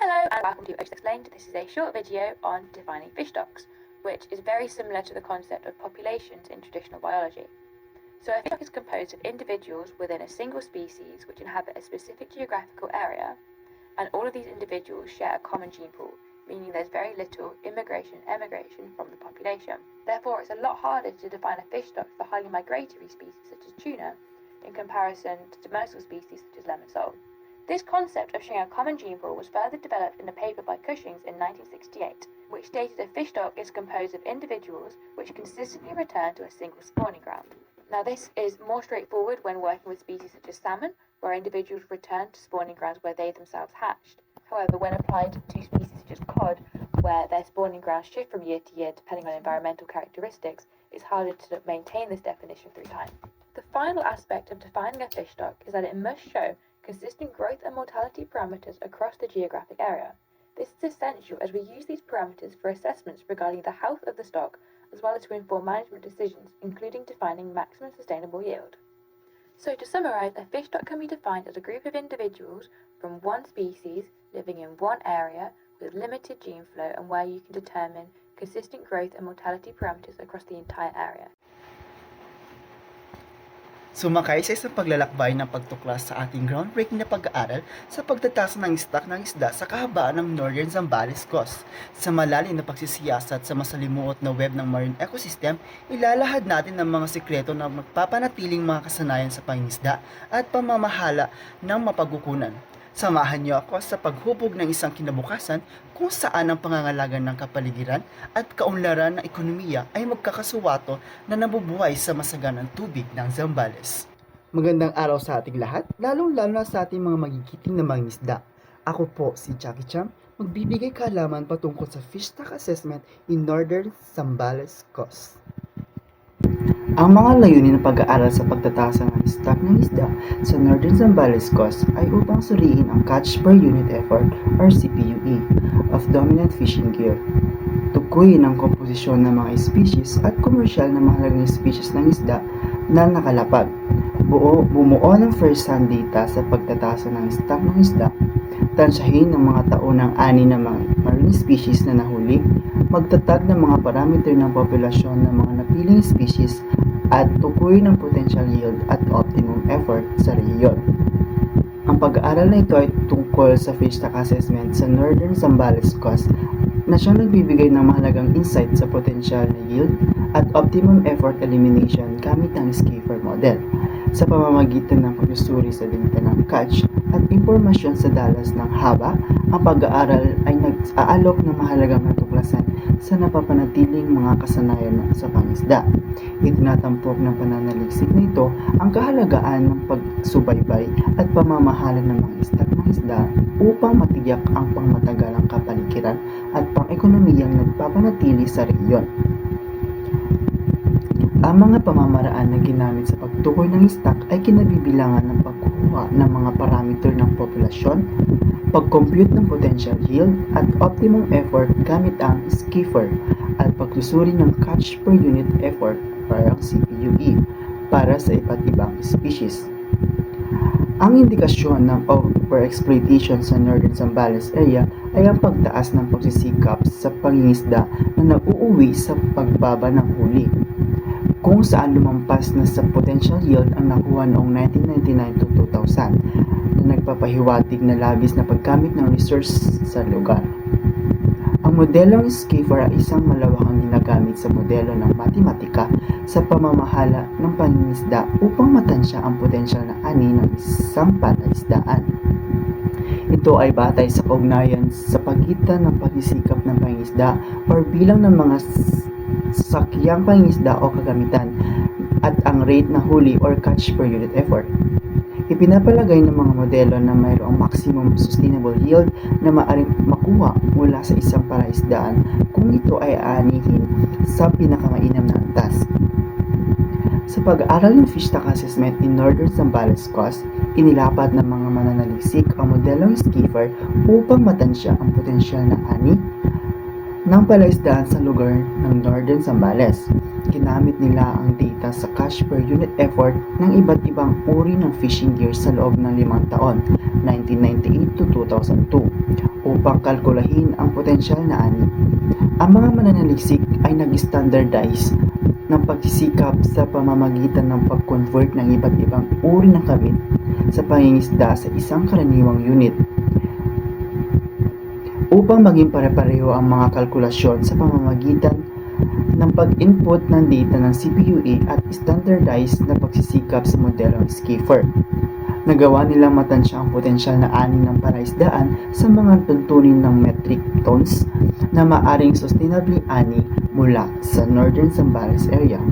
Hello and welcome to Ocean Explained. This is a short video on defining fish stocks, which is very similar to the concept of populations in traditional biology. So a fish stock is composed of individuals within a single species which inhabit a specific geographical area, and all of these individuals share a common gene pool, meaning there's very little immigration/emigration from the population. Therefore, it's a lot harder to define a fish stock for highly migratory species such as tuna in comparison to demersal species such as lemon sole. This concept of sharing a common gene pool was further developed in a paper by Cushings in 1968, which stated a fish stock is composed of individuals which consistently return to a single spawning ground. Now, this is more straightforward when working with species such as salmon, where individuals return to spawning grounds where they themselves hatched. However, when applied to species such as cod, where their spawning grounds shift from year to year depending on environmental characteristics, it's harder to maintain this definition through time. The final aspect of defining a fish stock is that it must show consistent growth and mortality parameters across the geographic area. This is essential as we use these parameters for assessments regarding the health of the stock, as well as to inform management decisions, including defining maximum sustainable yield. So to summarize, a fish stock can be defined as a group of individuals from one species living in one area with limited gene flow and where you can determine consistent growth and mortality parameters across the entire area. Sumakay sa isang paglalakbay ng pagtuklas sa ating groundbreaking na pag-aaral sa pagtatasa ng stock ng isda sa kahabaan ng Northern Zambales Coast. Sa malalim na pagsisiyasat sa masalimuot na web ng marine ecosystem, ilalahad natin ang mga sikreto na magpapanatiling mga kasanayan sa pangingisda at pamamahala ng mapagkukunan. Samahan niyo ako sa paghubog ng isang kinabukasan kung saan ang pangangalaga ng kapaligiran at kaunlaran ng ekonomiya ay magkakasuwato na nabubuhay sa masaganang tubig ng Zambales. Magandang araw sa ating lahat, lalong-lalo na sa ating mga magigiting na mangingisda. Ako po si Jackie Cham, magbibigay kaalaman patungkol sa fish stock assessment in Northern Zambales Coast. Ang mga layunin ng pag-aaral sa pagtatasa ng stock ng isda sa Northern Zambales Coast ay upang suriin ang catch per unit effort or CPUE of dominant fishing gear, tukuyin ang komposisyon ng mga species at komersyal na mahalagang species ng isda na nakalapag, bumuo ng first-hand data sa pagtatasa ng stock ng isda, tansyahin ng mga taunang ani ng mga marine species na nahuli, magtatag ng mga parameter ng populasyon ng mga napiling species at tukuyin ang potential yield at optimum effort sa rehiyon. Ang pag-aaral na ito ay tungkol sa fish stock assessment sa Northern Zambales Coast na siyang nagbibigay ng mahalagang insight sa potential na yield at optimum effort elimination gamit ang Schaefer model sa pamamagitan ng pagsusuri sa data ng catch at impormasyon sa dalas ng haba. Ang pag-aaral ay nag-aalok ng mahalagang natuklasan sa napapanatiling mga kasanayan sa pangisda. Itinatampok ng pananaliksik na ito ang kahalagaan ng pagsubaybay at pamamahala ng mga stock ng isda upang matiyak ang pangmatagalang kapaligiran at pang-ekonomiyang nagpapanatili sa rehiyon. Ang mga pamamaraan na ginamit sa pagtukoy ng stock ay kinabibilangan ng pagkuha ng mga parameter ng populasyon, pag-compute ng potential yield at optimum effort gamit ang Schaefer at pagsusuri ng catch per unit effort para ang CPUE para sa iba't ibang species. Ang indikasyon ng overexploitation sa Northern Zambales area ay ang pagtaas ng pagsisikap sa pangingisda na nauuwi sa pagbaba ng huli, kung saan lumampas na sa potential yield ang nakuha noong 1999 to 2000 na nagpapahiwatig na labis na paggamit ng resource sa lugar. Ang modelong Schaefer ay isang malawakang ginagamit sa modelo ng matematika sa pamamahala ng pangingisda upang matansya ang potensyal na ani ng isang palaisdaan. Ito ay batay sa kaugnayan sa pagitan ng pagsisikap ng pangingisda or bilang ng mga sakyang pangingisda o kagamitan at ang rate na huli or catch per unit effort. Ipinapalagay ng mga modelo na mayroong maximum sustainable yield na maaaring makuha mula sa isang palaisdaan kung ito ay aanihin sa pinakamainam na antas. Sa pag-aaral ng fish stock assessment in Northern Zambales Coast, inilapat ng mga mananaliksik ang modelong Schaefer upang matansya ang potensyal na ani ng palaisdaan sa lugar ng Northern Zambales. Ginamit nila ang data sa catch per unit effort ng iba't ibang uri ng fishing gear sa loob ng 5 taon, 1998 to 2002, upang kalkulahin ang potensyal na ani. Ang mga mananaliksik ay nag-standardize ng pagsisikap sa pamamagitan ng pag-convert ng iba't ibang uri ng kamit sa pangingisda sa isang karaniwang unit upang maging pare-pareho ang mga kalkulasyon sa pamamagitan ng pag-input ng data ng CPUE at standardized na pagsisikap sa modelong Skifer. Nagawa nilang matansya ang potensyal na ani ng paraisdaan sa mga tuntunin ng metric tons na maaring sustainably ani mula sa Northern Zambales area.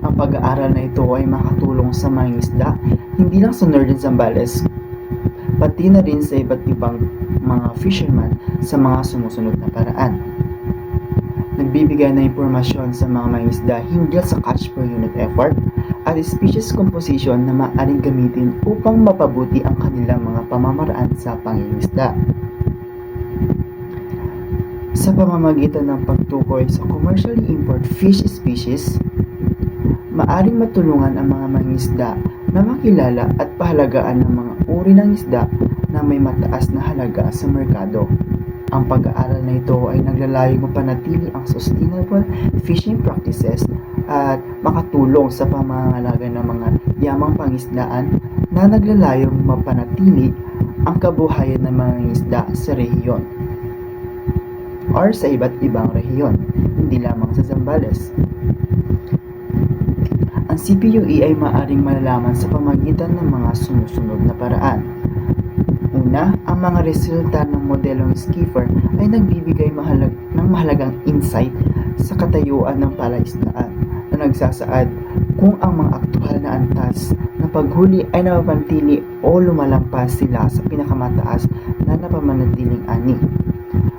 Ang pag-aaral na ito ay makatulong sa mga isda hindi lang sa Northern Zambales pati na rin sa iba't ibang mga fisherman sa mga sumusunod na paraan. Nagbibigay ng impormasyon sa mga mangingisda hinggil sa catch per unit effort at species composition na maaaring gamitin upang mapabuti ang kanilang mga pamamaraan sa pangingisda. Sa pamamagitan ng pagtukoy sa commercially imported fish species, maaring matulungan ang mga mangingisda na makilala at pahalagaan ng mga uri ng isda na may mataas na halaga sa merkado. Ang pag-aaral na ito ay naglalayong mapanatili ang sustainable fishing practices at makatulong sa pamangalaga ng mga yamang pangisdaan na naglalayong mapanatili ang kabuhayan ng mga isda sa rehiyon or sa iba't ibang rehiyon, hindi lamang sa Zambales. Ang CPUE ay maaring malalaman sa pamamagitan ng mga sumusunod na paraan. Una, ang mga resulta ng modelong Skifer ay nagbibigay ng mahalagang insight sa katayuan ng palaisdaan na nagsasaad kung ang mga aktual na antas na paghuli ay napapantili o lumalampas sila sa pinakamataas na napamanatiling ani.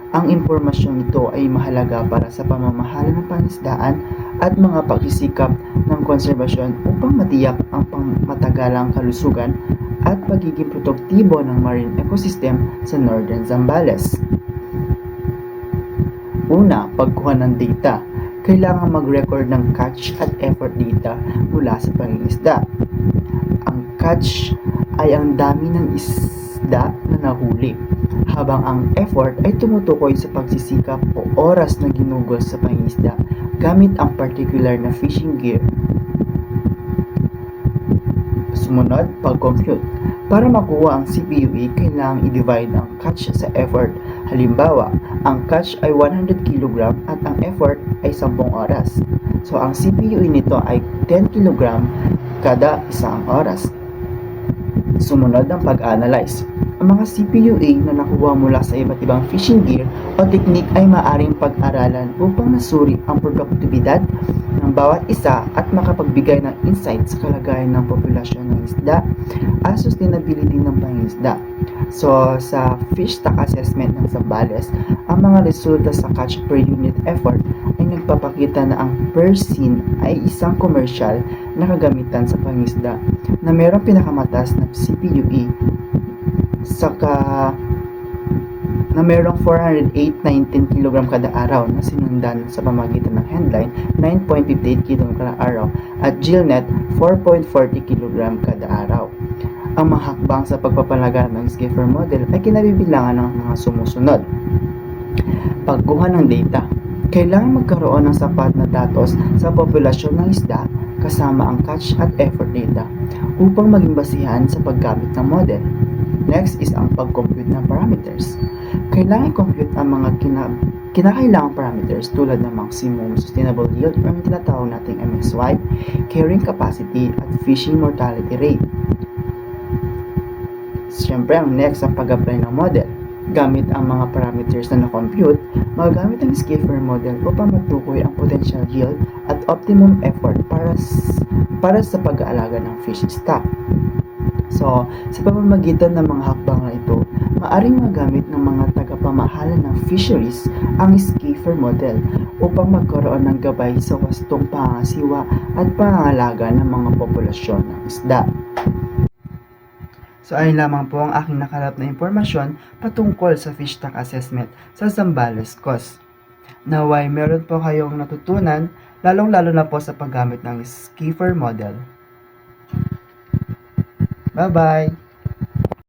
Ang impormasyong ito ay mahalaga para sa pamamahala ng pangisdaan at mga pagsisikap ng konserbasyon upang matiyak ang pangmatagalang kalusugan at pagiging produktibo ng marine ecosystem sa Northern Zambales. Una, pagkuha ng data. Kailangan mag-record ng catch at effort data mula sa pangingisda. Ang catch ay ang dami ng isda na nahuli, habang ang effort ay tumutukoy sa pagsisikap o oras na ginugol sa pangingisda gamit ang particular na fishing gear. Sumunod, pag-compute. Para makuha ang CPUE, kailangang i-divide ang catch sa effort. Halimbawa, ang catch ay 100 kg at ang effort ay 10 oras. So, ang CPUE nito ay 10 kg kada isang oras. Sumunod ang pag-analyze. Ang mga CPUE na nakuha mula sa iba't ibang fishing gear o technique ay maaaring pag-aralan upang masuri ang produktibidad ng bawat isa at makapagbigay ng insight sa kalagayan ng populasyon ng isda at sustainability ng pangingisda. So, sa fish stock assessment ng Zambales, ang mga resulta sa catch per unit effort ay nagpapakita na ang per scene ay isang commercial na kagamitan sa pangingisda na mayroong pinakamataas na CPUE na mayroong 408.19 kg kada araw na sinundan sa pamagitan ng headline 9.58 kg kada araw at gillnet 4.40 kg kada araw. Ang mga hakbang sa pagpapalaganap ng Skifer model ay kinabibilangan ng mga sumusunod. Pagkuha ng data. Kailangan magkaroon ng sapat na datos sa populasyon ng isda kasama ang catch at effort data upang maging basihan sa paggamit ng model. Next is ang pag-compute ng parameters. Kailangan i-compute ang mga kinakailangang parameters tulad ng maximum sustainable yield or yung tinatawag nating MSY, carrying capacity at fishing mortality rate. Siyempre, ang next ang pag-apply ng model. Gamit ang mga parameters na na-compute, magagamit ang Skifer model upang matukoy ang potential yield at optimum effort para sa pag-aalaga ng fish stock. So, sa pamamagitan ng mga hakbang na ito, maaring magamit ng mga tagapamahala ng fisheries ang Skifer model upang magkaroon ng gabay sa wastong pangangasiwa at pangangalaga ng mga populasyon ng isda. So, ayun lamang po ang aking nakalap na impormasyon patungkol sa fish stock assessment sa Zambales Coast. Naway meron po kayong natutunan, lalong-lalo na po sa paggamit ng Skifer model. Bye-bye!